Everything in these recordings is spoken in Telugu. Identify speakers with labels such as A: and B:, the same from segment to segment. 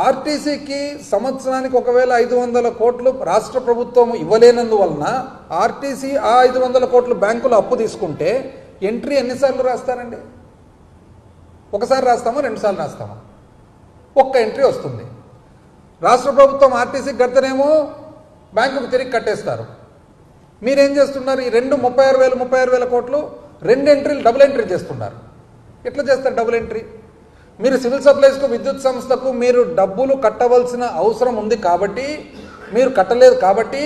A: ఆర్టీసీకి సంవత్సరానికి ఒకవేళ 500 కోట్లు రాష్ట్ర ప్రభుత్వం ఇవ్వలేనందువలన ఆర్టీసీ ఆ 500 కోట్లు బ్యాంకులో అప్పు తీసుకుంటే ఎంట్రీ ఎన్నిసార్లు రాస్తారండి? ఒకసారి రాస్తామా, 2 సార్లు రాస్తామా? ఒక్క ఎంట్రీ వస్తుంది. రాష్ట్ర ప్రభుత్వం ఆర్టీసీకి కడితేనేమో బ్యాంకుకు తిరిగి కట్టేస్తారు. మీరేం చేస్తున్నారు? ఈ 36,000 కోట్లు 2 ఎంట్రీలు డబుల్ ఎంట్రీ చేస్తున్నారు. ఎట్లా చేస్తారు డబుల్ ఎంట్రీ? మీరు సివిల్ సప్లైస్కు, విద్యుత్ సంస్థకు మీరు డబ్బులు కట్టవలసిన అవసరం ఉంది కాబట్టి, మీరు కట్టలేదు కాబట్టి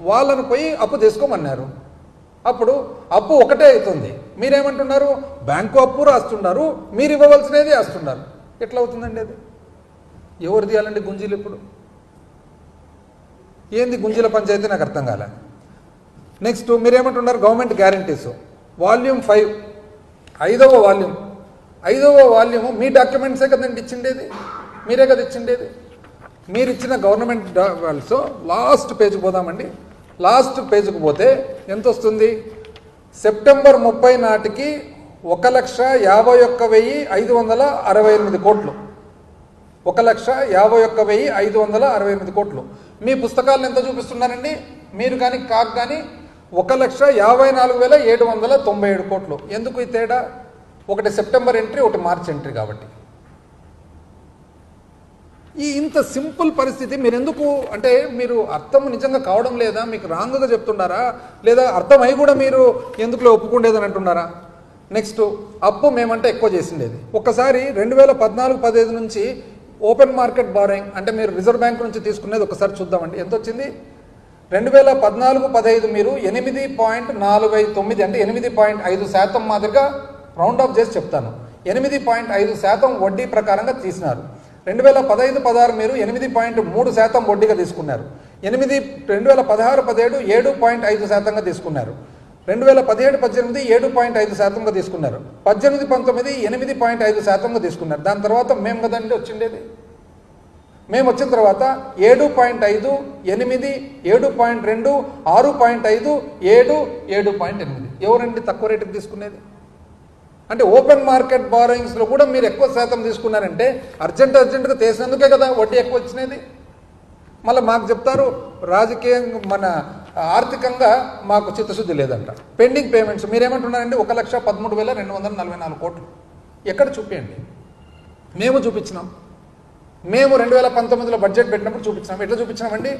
A: వాళ్ళను పోయి అప్పు చేసుకోమన్నారు. అప్పుడు అప్పు ఒకటే అవుతుంది. మీరేమంటున్నారు? బ్యాంకు అప్పు రాస్తున్నారు, మీరు ఇవ్వవలసినది వేస్తున్నారు. ఎట్లా అవుతుందండి అది? ఎవరు తీయాలండి గుంజీలు? ఇప్పుడు ఏంది గుంజీల పంచాయతీ? నాకు అర్థం కాలే. నెక్స్ట్ మీరేమంటున్నారు? గవర్నమెంట్ గ్యారంటీస్ వాల్యూమ్ 5, 5వ వాల్యూము మీ డాక్యుమెంట్సే కదండి ఇచ్చిండేది, మీరే కదా ఇచ్చిండేది. మీరు ఇచ్చిన గవర్నమెంట్ డాక్యుమెంట్స్ లాస్ట్ పేజ్కి పోదామండి. లాస్ట్ పేజ్కి పోతే ఎంత వస్తుంది? సెప్టెంబర్ 30 నాటికి 1,51,568 కోట్లు. 1,51,568 కోట్లు. మీ పుస్తకాలను ఎంత చూపిస్తున్నారండి? మీరు కానీ కానీ 1,54,797 కోట్లు. ఎందుకు ఈ తేడా? ఒకటి సెప్టెంబర్ ఎంట్రీ, ఒకటి మార్చ్ ఎంట్రీ. కాబట్టి ఈ ఇంత సింపుల్ పరిస్థితి మీరు ఎందుకు, అంటే మీరు అర్థం నిజంగా కావడం లేదా? మీకు రాంగ్గా చెప్తున్నారా? లేదా అర్థమై కూడా మీరు ఎందుకులో ఒప్పుకుండేదని అంటున్నారా? నెక్స్ట్ అప్పు మేమంటే ఎక్కువ చేసిండేది. ఒక్కసారి 2014-15 నుంచి ఓపెన్ మార్కెట్ బారోయింగ్ అంటే మీరు రిజర్వ్ బ్యాంక్ నుంచి తీసుకునేది ఒకసారి చూద్దామండి. ఎంత వచ్చింది? 2014-15 మీరు 8.49 అంటే 8.5% మాదిరిగా రౌండ్ ఆఫ్ చేసి చెప్తాను. 8.5% వడ్డీ ప్రకారంగా తీసినారు. 2015-16 మీరు 8.3% వడ్డీగా తీసుకున్నారు. 2016-17 7.5%గా తీసుకున్నారు. 2017-18 7.5%గా తీసుకున్నారు. 18-19 8.5%గా తీసుకున్నారు. దాని తర్వాత మేము కదండి వచ్చిండేది. మేము వచ్చిన తర్వాత 7.5, 8, 7.2, 6.5, 7, 7.8. ఎవరండి తక్కువ రేటుకి తీసుకునేది? అంటే ఓపెన్ మార్కెట్ బారోయింగ్స్లో కూడా మీరు ఎక్కువ శాతం తీసుకున్నారంటే అర్జెంటుగా తీసినందుకే కదా వడ్డీ ఎక్కువ వచ్చినది. మళ్ళీ మాకు చెప్తారు రాజకీయంగా మన ఆర్థికంగా మాకు చిత్తశుద్ధి లేదంట. Pending payments మీరేమంటున్నారండి? 1,13,244 కోట్లు. ఎక్కడ చూపించండి? మేము చూపించినాం. మేము 2019లో బడ్జెట్ పెట్టినప్పుడు చూపించినాం. ఎట్లా చూపించినామండి?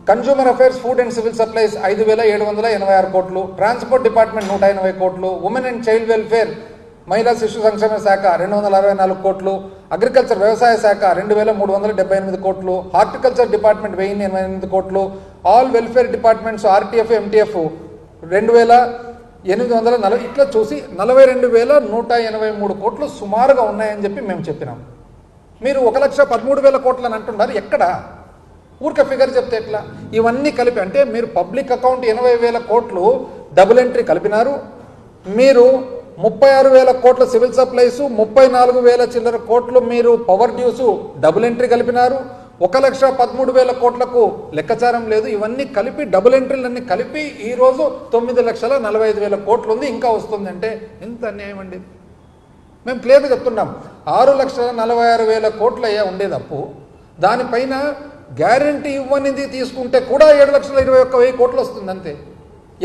A: Consumer affairs, food and civil supplies 5,786 కోట్లు, ట్రాన్స్పోర్ట్ డిపార్ట్మెంట్ 180 కోట్లు, ఉమెన్ అండ్ చైల్డ్ వెల్ఫేర్ మహిళా శిశు సంక్షేమ శాఖ 264 కోట్లు, అగ్రికల్చర్ వ్యవసాయ శాఖ 2,378 కోట్లు, హార్టికల్చర్ డిపార్ట్మెంట్ 1,088 కోట్లు, all welfare departments RTF, MTF 2,840. ఇట్లా చూసి 42,183 కోట్లు సుమారుగా ఉన్నాయని చెప్పి మేము చెప్పినాం. మీరు 1,13,000 కోట్లు అని అంటున్నారు. ఎక్కడ? ఊరికే ఫిగర్ చెప్తే ఎట్లా? ఇవన్నీ కలిపి అంటే మీరు పబ్లిక్ అకౌంట్ 80,000 కోట్లు డబుల్ ఎంట్రీ కలిపినారు. మీరు 36,000 కోట్ల సివిల్ సప్లైస్, 34,000 చిల్లర కోట్లు మీరు పవర్ డ్యూస్ డబుల్ ఎంట్రీ కలిపినారు. 1,13,000 కోట్లకు లెక్కచారం లేదు. ఇవన్నీ కలిపి డబుల్ ఎంట్రీలన్నీ కలిపి ఈరోజు 9,45,000 కోట్లు ఉంది. ఇంకా వస్తుంది అంటే ఎంత అన్యాయం అండి. మేము క్లియర్గా చెప్తున్నాం. 6,46,000 కోట్లు అయ్యా ఉండేది అప్పు. దానిపైన గ్యారంటీ ఇవ్వనిది తీసుకుంటే కూడా 7,21,000 కోట్లు వస్తుంది అంతే.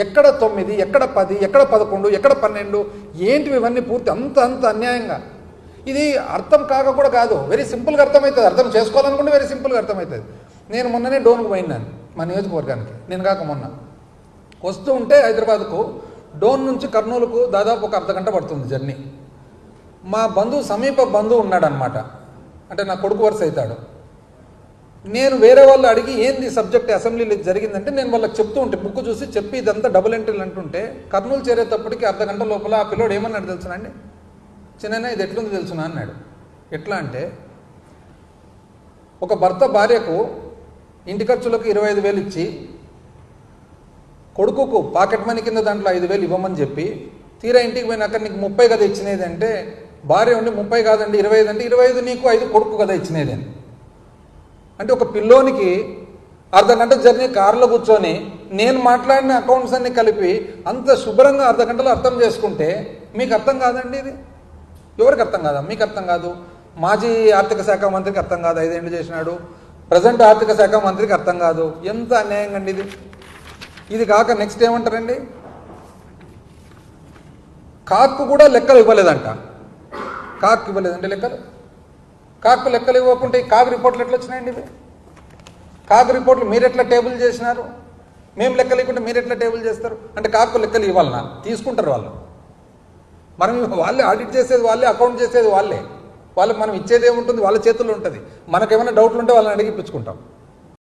A: ఎక్కడ 9, ఎక్కడ 10, ఎక్కడ 11, ఎక్కడ 12? ఏంటివి ఇవన్నీ పూర్తి అంత అన్యాయంగా? ఇది అర్థం కాక కూడా కాదు, వెరీ సింపుల్గా అర్థమవుతుంది. అర్థం చేసుకోవాలనుకుంటే వెరీ సింపుల్గా అర్థమవుతుంది. నేను మొన్ననే డోన్కు పోయినాను, మా నియోజకవర్గానికి. నేను కాక మొన్న వస్తూ ఉంటే హైదరాబాద్కు డోన్ నుంచి కర్నూలుకు దాదాపు ఒక అర్ధగంట పడుతుంది జర్నీ. మా సమీప బంధువు ఉన్నాడనమాట, అంటే నా కొడుకు వరుస అవుతాడు. నేను వేరే వాళ్ళు అడిగి ఏంది సబ్జెక్ట్ అసెంబ్లీలో జరిగిందంటే నేను వాళ్ళకి చెప్తూ ఉంటే బుక్ చూసి చెప్పి ఇదంతా డబుల్ ఎంట్రీలు అంటుంటే కర్నూలు చేరేటప్పటికి అర్ధగంట లోపల ఆ పిల్లోడు ఏమన్నాడు తెలుసునండి? చిన్న ఇది ఎట్లుంది తెలుసునా అన్నాడు. ఎట్లా అంటే ఒక భర్త భార్యకు ఇంటి ఖర్చులకు 25,000 ఇచ్చి కొడుకుకు పాకెట్ మనీ కింద దాంట్లో 5,000 ఇవ్వమని చెప్పి తీరా ఇంటికి పోయినాక నీకు 30 కదా ఇచ్చినది అంటే భార్య ఉండి 30 కాదండి 25 అంటే 25 నీకు 5 కొడుకు కదా ఇచ్చినది అని. అంటే ఒక పిల్లోనికి అర్ధగంట జర్నీ కారులో కూర్చొని నేను మాట్లాడిన అకౌంట్స్ అన్ని కలిపి అంత శుభ్రంగా అర్ధగంటలో అర్థం చేసుకుంటే మీకు అర్థం కాదండి? ఇది ఎవరికి అర్థం కాదా? మీకు అర్థం కాదు. మాజీ ఆర్థిక శాఖ మంత్రికి అర్థం కాదు, 5 ఏళ్ళు చేసినాడు. ప్రజెంట్ ఆర్థిక శాఖ మంత్రికి అర్థం కాదు. ఎంత అన్యాయంగా అండి ఇది. ఇది కాక నెక్స్ట్ ఏమంటారండి, కాక్కు కూడా లెక్కలు ఇవ్వలేదంట. కాక్కు ఇవ్వలేదండి లెక్కలు. కాక్కు లెక్కలు ఇవ్వకుంటే ఈ కాక్ రిపోర్ట్లు ఎట్లా వచ్చినాయండి ఇవి? కాక్ రిపోర్ట్లు మీరు ఎట్లా టేబుల్ చేసినారు? మేము లెక్కలు ఇవ్వకుంటే మీరు ఎట్లా టేబుల్ చేస్తారు? అంటే కాక్కు లెక్కలు ఇవ్వాలన్నా? తీసుకుంటారు వాళ్ళు. మనం వాళ్ళే ఆడిట్ చేసేది, వాళ్ళే అకౌంట్ చేసేది వాళ్ళే. వాళ్ళకి మనం ఇచ్చేది ఏముంటుంది, వాళ్ళ చేతుల్లో ఉంటుంది. మనకేమైనా డౌట్లు ఉంటే వాళ్ళని అడిగిపించుకుంటాం.